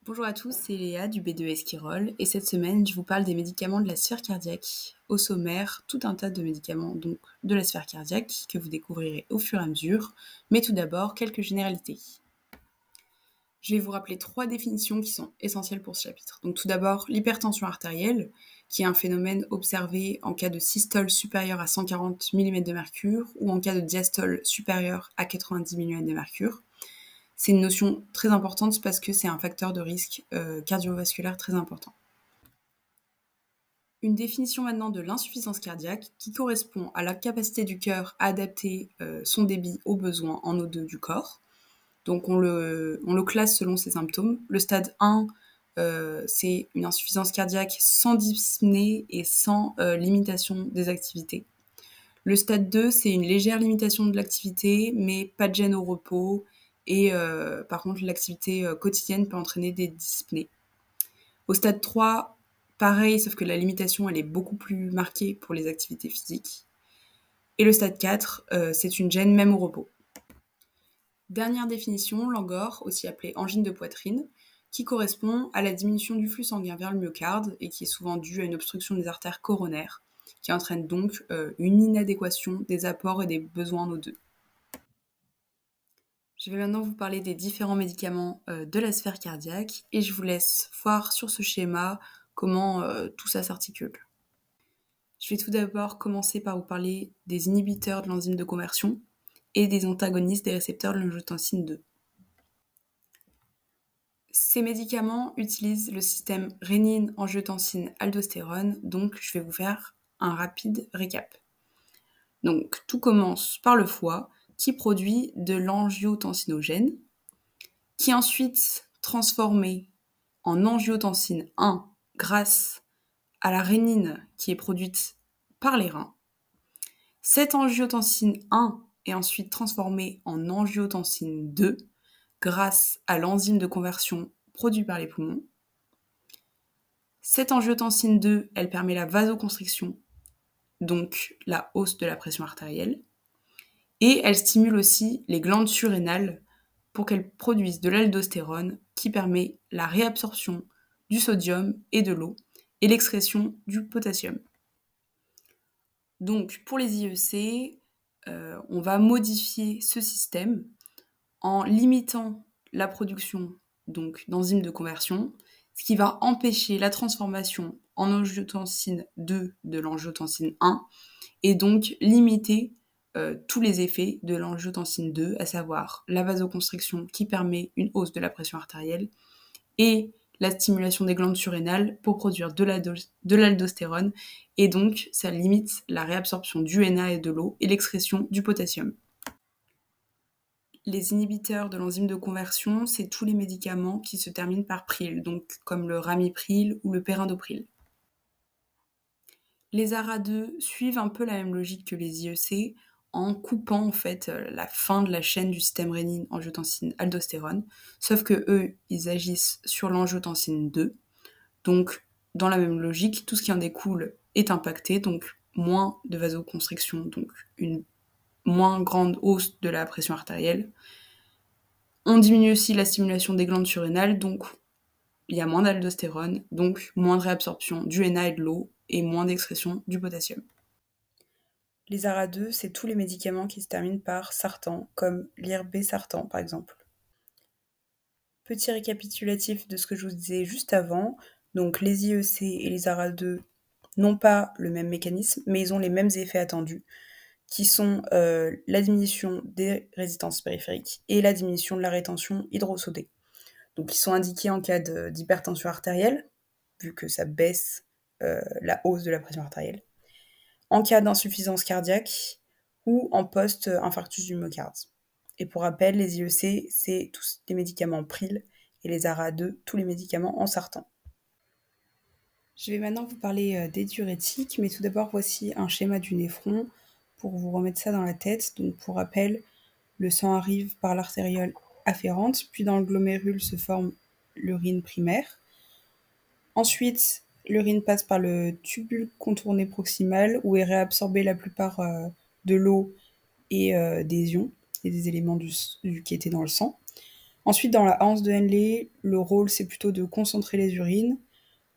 Bonjour à tous, c'est Léa du B2S Kirol et cette semaine je vous parle des médicaments de la sphère cardiaque. Au sommaire, tout un tas de médicaments donc de la sphère cardiaque que vous découvrirez au fur et à mesure, mais tout d'abord quelques généralités. Je vais vous rappeler 3 définitions qui sont essentielles pour ce chapitre. Donc tout d'abord l'hypertension artérielle, qui est un phénomène observé en cas de systole supérieure à 140 mm de mercure ou en cas de diastole supérieure à 90 mm de mercure. C'est une notion très importante parce que c'est un facteur de risque cardiovasculaire très important. Une définition maintenant de l'insuffisance cardiaque qui correspond à la capacité du cœur à adapter son débit aux besoins en O2 du corps. Donc on le classe selon ses symptômes. Le stade 1, c'est une insuffisance cardiaque sans dyspnée et sans limitation des activités. Le stade 2, c'est une légère limitation de l'activité, mais pas de gêne au repos. Et par contre, l'activité quotidienne peut entraîner des dyspnées. Au stade 3, pareil, sauf que la limitation, elle est beaucoup plus marquée pour les activités physiques. Et le stade 4, c'est une gêne même au repos. Dernière définition, l'angor, aussi appelée angine de poitrine, qui correspond à la diminution du flux sanguin vers le myocarde et qui est souvent due à une obstruction des artères coronaires, qui entraîne donc une inadéquation des apports et des besoins en O2. Je vais maintenant vous parler des différents médicaments de la sphère cardiaque et je vous laisse voir sur ce schéma comment tout ça s'articule. Je vais tout d'abord commencer par vous parler des inhibiteurs de l'enzyme de conversion et des antagonistes des récepteurs de l'angiotensine 2. Ces médicaments utilisent le système rénine-angiotensine-aldostérone, donc je vais vous faire un rapide récap. Donc tout commence par le foie qui produit de l'angiotensinogène, qui est ensuite transformé en angiotensine 1 grâce à la rénine qui est produite par les reins. Cette angiotensine 1 est ensuite transformée en angiotensine 2 grâce à l'enzyme de conversion produite par les poumons. Cette angiotensine 2, elle permet la vasoconstriction, donc la hausse de la pression artérielle, et elle stimule aussi les glandes surrénales pour qu'elles produisent de l'aldostérone qui permet la réabsorption du sodium et de l'eau et l'excrétion du potassium. Donc pour les IEC, on va modifier ce système en limitant la production donc d'enzymes de conversion, ce qui va empêcher la transformation en angiotensine 2 de l'angiotensine 1 et donc limiter tous les effets de l'angiotensine 2, à savoir la vasoconstriction qui permet une hausse de la pression artérielle et la stimulation des glandes surrénales pour produire de l'aldostérone et donc ça limite la réabsorption du Na et de l'eau et l'excrétion du potassium. Les inhibiteurs de l'enzyme de conversion, c'est tous les médicaments qui se terminent par pril, donc comme le ramipril ou le perindopril. Les ARA2 suivent un peu la même logique que les IEC en coupant en fait la fin de la chaîne du système rénine-angiotensine-aldostérone, sauf que eux, ils agissent sur l'angiotensine 2. Donc, dans la même logique, tout ce qui en découle est impacté, donc moins de vasoconstriction, donc une moins grande hausse de la pression artérielle. On diminue aussi la stimulation des glandes surrénales, donc il y a moins d'aldostérone, donc moins de réabsorption du Na et de l'eau, et moins d'excrétion du potassium. Les ARA2, c'est tous les médicaments qui se terminent par sartan, comme l'irbesartan par exemple. Petit récapitulatif de ce que je vous disais juste avant, donc les IEC et les ARA2 n'ont pas le même mécanisme, mais ils ont les mêmes effets attendus, qui sont la diminution des résistances périphériques et la diminution de la rétention hydrosodée. Donc ils sont indiqués en cas d'hypertension artérielle, vu que ça baisse la hausse de la pression artérielle, en cas d'insuffisance cardiaque ou en post-infarctus du myocarde. Et pour rappel, les IEC, c'est tous les médicaments pril et les ARA2, tous les médicaments en sartan. Je vais maintenant vous parler des diurétiques, mais tout d'abord, voici un schéma du néphron pour vous remettre ça dans la tête. Donc pour rappel, le sang arrive par l'artériole afférente, puis dans le glomérule se forme l'urine primaire. Ensuite, l'urine passe par le tubule contourné proximal où est réabsorbée la plupart de l'eau et des ions et des éléments qui étaient dans le sang. Ensuite, dans la hanse de Henle, le rôle c'est plutôt de concentrer les urines.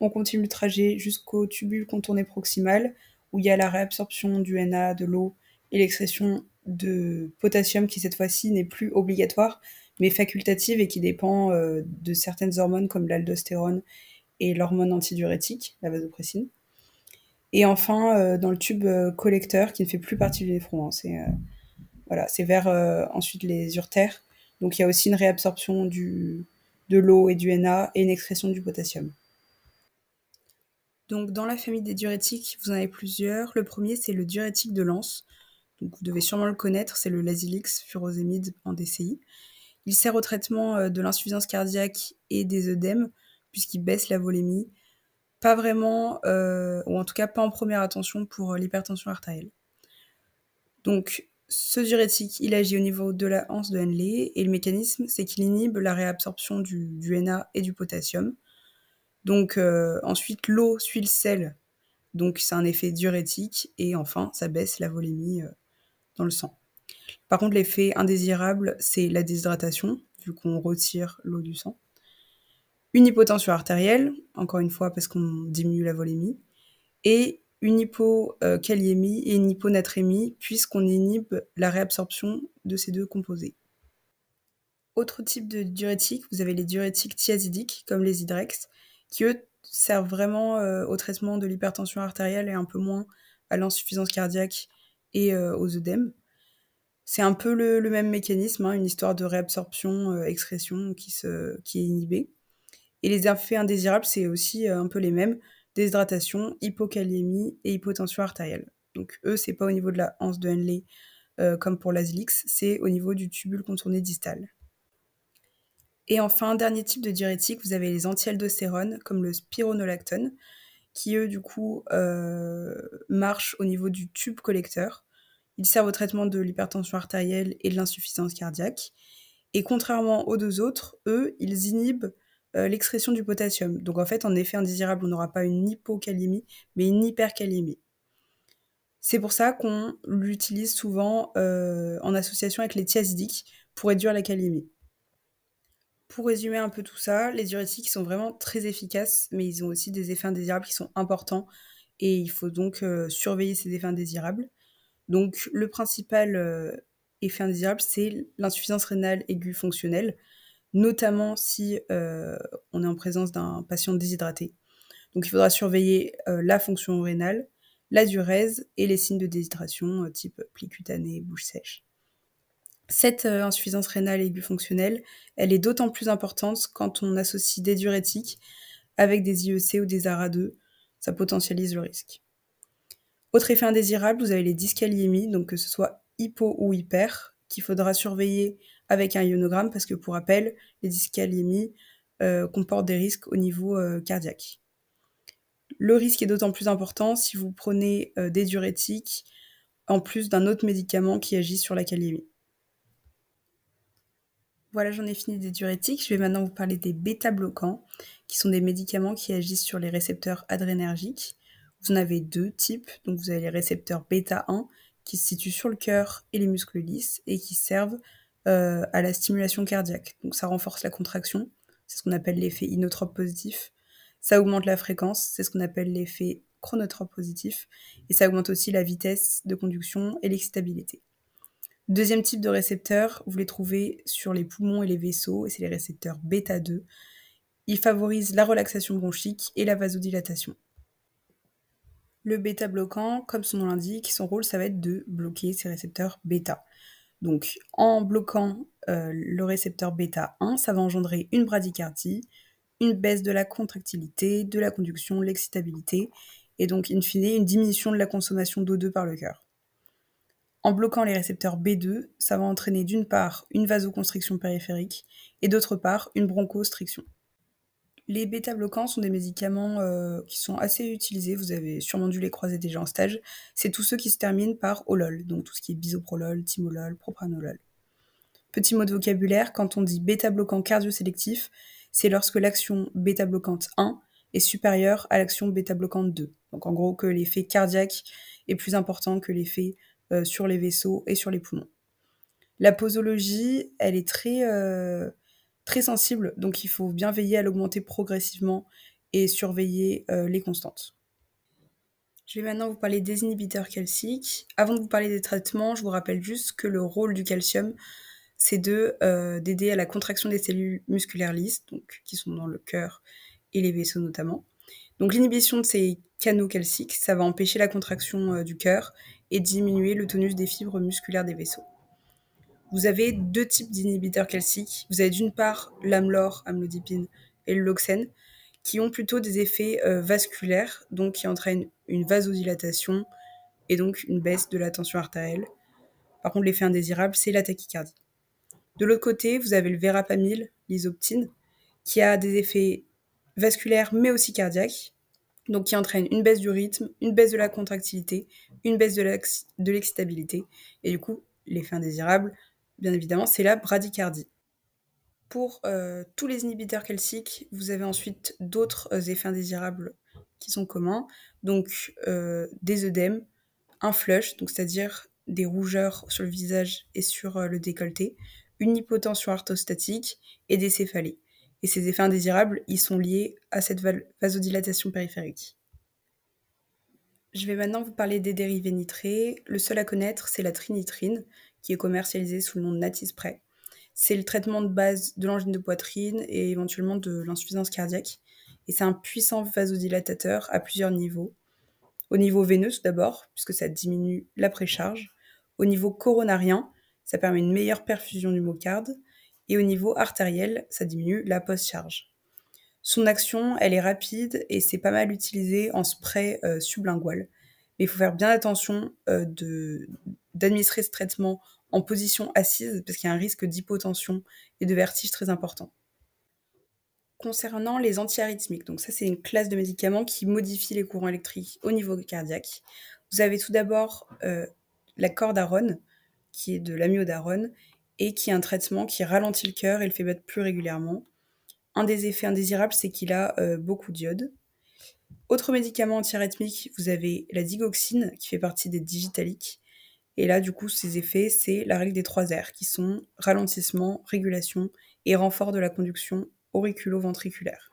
On continue le trajet jusqu'au tubule contourné proximal, où il y a la réabsorption du Na, de l'eau, et l'excrétion de potassium qui cette fois-ci n'est plus obligatoire, mais facultative et qui dépend de certaines hormones comme l'aldostérone et l'hormone antidiurétique, la vasopressine. Et enfin, dans le tube collecteur qui ne fait plus partie du néphron, hein, voilà, c'est vers ensuite les urtères. Donc il y a aussi une réabsorption de l'eau et du Na et une excrétion du potassium. Donc dans la famille des diurétiques, vous en avez plusieurs. Le premier, c'est le diurétique de Lens. Donc vous devez sûrement le connaître, c'est le Lasix furosémide en DCI. Il sert au traitement de l'insuffisance cardiaque et des œdèmes, puisqu'il baisse la volémie. Pas vraiment, ou en tout cas pas en première attention pour l'hypertension artérielle. Donc ce diurétique, il agit au niveau de la hanse de Henle, et le mécanisme, c'est qu'il inhibe la réabsorption du Na et du potassium. Donc ensuite, l'eau suit le sel, donc c'est un effet diurétique, et enfin, ça baisse la volémie dans le sang. Par contre, l'effet indésirable, c'est la déshydratation, vu qu'on retire l'eau du sang. Une hypotension artérielle, encore une fois parce qu'on diminue la volémie, et une hypokaliémie et une hyponatrémie, puisqu'on inhibe la réabsorption de ces deux composés. Autre type de diurétique, vous avez les diurétiques thiazidiques, comme les Hydrex, qui eux servent vraiment au traitement de l'hypertension artérielle et un peu moins à l'insuffisance cardiaque et aux œdèmes. C'est un peu le même mécanisme, hein, une histoire de réabsorption, excrétion qui est inhibée. Et les effets indésirables, c'est aussi un peu les mêmes, déshydratation, hypokaliémie et hypotension artérielle. Donc eux, c'est pas au niveau de la hanse de Henle comme pour l'Azilix, c'est au niveau du tubule contourné distal. Et enfin, dernier type de diurétique, vous avez les antialdostérones, comme le spironolactone, qui eux, du coup, marchent au niveau du tube collecteur. Ils servent au traitement de l'hypertension artérielle et de l'insuffisance cardiaque. Et contrairement aux deux autres, eux, ils inhibent l'excrétion du potassium. Donc en fait, en effet indésirable, on n'aura pas une hypokaliémie, mais une hyperkaliémie. C'est pour ça qu'on l'utilise souvent en association avec les thiazidiques pour réduire la kaliémie. Pour résumer un peu tout ça, les diurétiques sont vraiment très efficaces, mais ils ont aussi des effets indésirables qui sont importants et il faut donc surveiller ces effets indésirables. Donc le principal effet indésirable, c'est l'insuffisance rénale aiguë fonctionnelle, notamment si on est en présence d'un patient déshydraté. Donc il faudra surveiller la fonction rénale, la diurèse et les signes de déshydratation type plis cutanés, bouche sèche. Cette insuffisance rénale aiguë fonctionnelle, elle est d'autant plus importante quand on associe des diurétiques avec des IEC ou des ARA2, ça potentialise le risque. Autre effet indésirable, vous avez les dyskaliémies, donc que ce soit hypo ou hyper, qu'il faudra surveiller avec un ionogramme, parce que pour rappel, les dyskaliémies comportent des risques au niveau cardiaque. Le risque est d'autant plus important si vous prenez des diurétiques en plus d'un autre médicament qui agit sur la kaliémie. Voilà, j'en ai fini des diurétiques. Je vais maintenant vous parler des bêta-bloquants, qui sont des médicaments qui agissent sur les récepteurs adrénergiques. Vous en avez deux types. Donc vous avez les récepteurs bêta-1, qui se situent sur le cœur et les muscles lisses, et qui servent à la stimulation cardiaque. Donc ça renforce la contraction, c'est ce qu'on appelle l'effet inotrope positif. Ça augmente la fréquence, c'est ce qu'on appelle l'effet chronotrope positif. Et ça augmente aussi la vitesse de conduction et l'excitabilité. Deuxième type de récepteurs, vous les trouvez sur les poumons et les vaisseaux, et c'est les récepteurs bêta-2. Ils favorisent la relaxation bronchique et la vasodilatation. Le bêta-bloquant, comme son nom l'indique, son rôle, ça va être de bloquer ces récepteurs bêta. Donc, en bloquant le récepteur bêta-1, ça va engendrer une bradycardie, une baisse de la contractilité, de la conduction, l'excitabilité, et donc, in fine, une diminution de la consommation d'O2 par le cœur. En bloquant les récepteurs B2, ça va entraîner d'une part une vasoconstriction périphérique et d'autre part une bronchostriction. Les bêta-bloquants sont des médicaments qui sont assez utilisés, vous avez sûrement dû les croiser déjà en stage. C'est tous ceux qui se terminent par olol, donc tout ce qui est bisoprolol, timolol, propranolol. Petit mot de vocabulaire, quand on dit bêta-bloquant cardiosélectif, c'est lorsque l'action bêta-bloquante 1 est supérieure à l'action bêta-bloquante 2. Donc en gros que l'effet cardiaque est plus important que l'effet sur les vaisseaux et sur les poumons. La posologie, elle est très très sensible, donc il faut bien veiller à l'augmenter progressivement et surveiller les constantes. Je vais maintenant vous parler des inhibiteurs calciques. Avant de vous parler des traitements, je vous rappelle juste que le rôle du calcium, c'est d'aider à la contraction des cellules musculaires lisses, donc qui sont dans le cœur et les vaisseaux notamment. Donc l'inhibition de ces canaux calciques, ça va empêcher la contraction du cœur et diminuer le tonus des fibres musculaires des vaisseaux. Vous avez deux types d'inhibiteurs calciques. Vous avez d'une part l'amlor, amlodipine, et le loxène, qui ont plutôt des effets vasculaires, donc qui entraînent une vasodilatation et donc une baisse de la tension artérielle. Par contre, l'effet indésirable, c'est la tachycardie. De l'autre côté, vous avez le verapamil, l'isoptine, qui a des effets vasculaires mais aussi cardiaques, donc qui entraîne une baisse du rythme, une baisse de la contractilité, une baisse de l'excitabilité, et du coup, l'effet indésirable, bien évidemment, c'est la bradycardie. Pour tous les inhibiteurs calciques, vous avez ensuite d'autres effets indésirables qui sont communs, donc des œdèmes, un flush, donc c'est-à-dire des rougeurs sur le visage et sur le décolleté, une hypotension orthostatique et des céphalées. Et ces effets indésirables, ils sont liés à cette vasodilatation périphérique. Je vais maintenant vous parler des dérivés nitrés. Le seul à connaître, c'est la trinitrine, qui est commercialisée sous le nom de Natisspray. C'est le traitement de base de l'angine de poitrine et éventuellement de l'insuffisance cardiaque. Et c'est un puissant vasodilatateur à plusieurs niveaux. Au niveau veineux, tout d'abord, puisque ça diminue la précharge. Au niveau coronarien, ça permet une meilleure perfusion du myocarde. Et au niveau artériel, ça diminue la post-charge. Son action, elle est rapide et c'est pas mal utilisé en spray sublingual. Mais il faut faire bien attention d'administrer ce traitement en position assise parce qu'il y a un risque d'hypotension et de vertige très important. Concernant les antiarythmiques, donc ça c'est une classe de médicaments qui modifie les courants électriques au niveau cardiaque. Vous avez tout d'abord la cordarone, qui est de l'amiodarone, et qui est un traitement qui ralentit le cœur et le fait battre plus régulièrement. Un des effets indésirables, c'est qu'il a beaucoup d'iode. Autre médicament antiarythmique, vous avez la digoxine, qui fait partie des digitaliques. Et là, du coup, ces effets, c'est la règle des 3 R, qui sont ralentissement, régulation et renfort de la conduction auriculo-ventriculaire.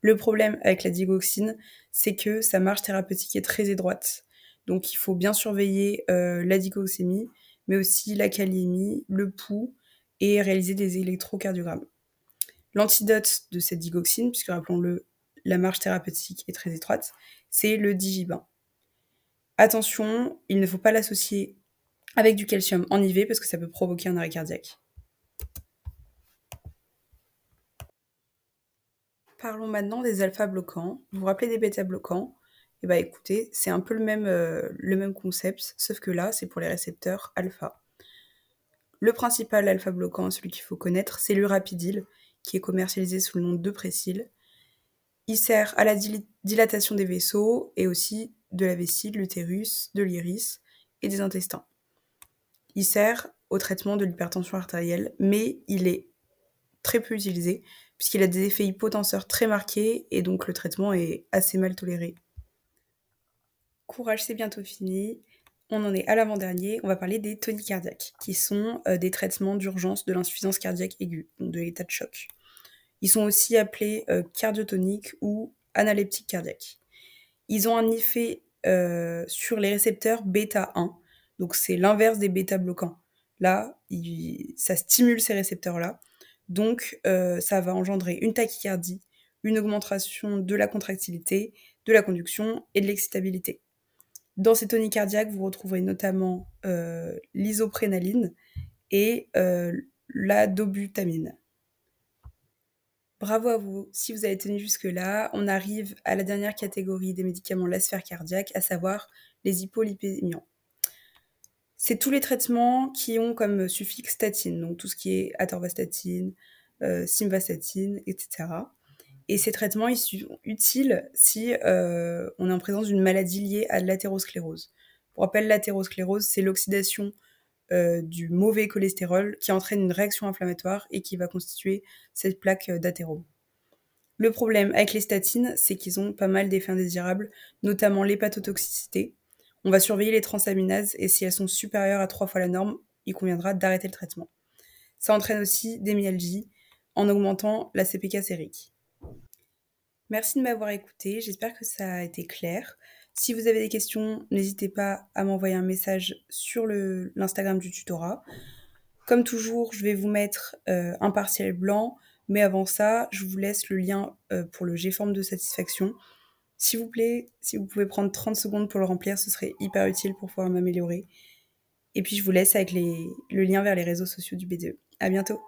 Le problème avec la digoxine, c'est que sa marge thérapeutique est très étroite. Donc, il faut bien surveiller la digoxémie, mais aussi la kaliémie, le pouls, et réaliser des électrocardiogrammes. L'antidote de cette digoxine, puisque rappelons-le, la marge thérapeutique est très étroite, c'est le digibin. Attention, il ne faut pas l'associer avec du calcium en IV parce que ça peut provoquer un arrêt cardiaque. Parlons maintenant des alpha-bloquants. Vous vous rappelez des bêta-bloquants? Eh bien écoutez, c'est un peu le même concept, sauf que là, c'est pour les récepteurs alpha. Le principal alpha-bloquant, celui qu'il faut connaître, c'est l'urapidil, qui est commercialisé sous le nom de Présil. Il sert à la dilatation des vaisseaux et aussi de la vessie, de l'utérus, de l'iris et des intestins. Il sert au traitement de l'hypertension artérielle, mais il est très peu utilisé puisqu'il a des effets hypotenseurs très marqués et donc le traitement est assez mal toléré. Courage, c'est bientôt fini. On en est à l'avant-dernier. On va parler des toniques cardiaques, qui sont des traitements d'urgence de l'insuffisance cardiaque aiguë, donc de l'état de choc. Ils sont aussi appelés cardiotoniques ou analeptiques cardiaques. Ils ont un effet sur les récepteurs bêta-1, donc c'est l'inverse des bêta-bloquants. Là, ça stimule ces récepteurs-là, donc ça va engendrer une tachycardie, une augmentation de la contractilité, de la conduction et de l'excitabilité. Dans ces toniques cardiaques, vous retrouverez notamment l'isoprénaline et la dobutamine. Bravo à vous, si vous avez tenu jusque-là, on arrive à la dernière catégorie des médicaments de la sphère cardiaque, à savoir les hypolipémiants. C'est tous les traitements qui ont comme suffixe statine, donc tout ce qui est atorvastatine, simvastatine, etc. Et ces traitements, ils sont utiles si on est en présence d'une maladie liée à l'athérosclérose. Pour rappel, l'athérosclérose, c'est l'oxydation du mauvais cholestérol qui entraîne une réaction inflammatoire et qui va constituer cette plaque d'athérome. Le problème avec les statines, c'est qu'ils ont pas mal d'effets indésirables, notamment l'hépatotoxicité. On va surveiller les transaminases et si elles sont supérieures à 3 fois la norme, il conviendra d'arrêter le traitement. Ça entraîne aussi des myalgies, en augmentant la CPK sérique. Merci de m'avoir écouté, j'espère que ça a été clair. Si vous avez des questions, n'hésitez pas à m'envoyer un message sur l'Instagram du tutorat. Comme toujours, je vais vous mettre un partiel blanc, mais avant ça, je vous laisse le lien pour le G-forme de satisfaction. S'il vous plaît, si vous pouvez prendre 30 secondes pour le remplir, ce serait hyper utile pour pouvoir m'améliorer. Et puis je vous laisse avec le lien vers les réseaux sociaux du BDE. À bientôt!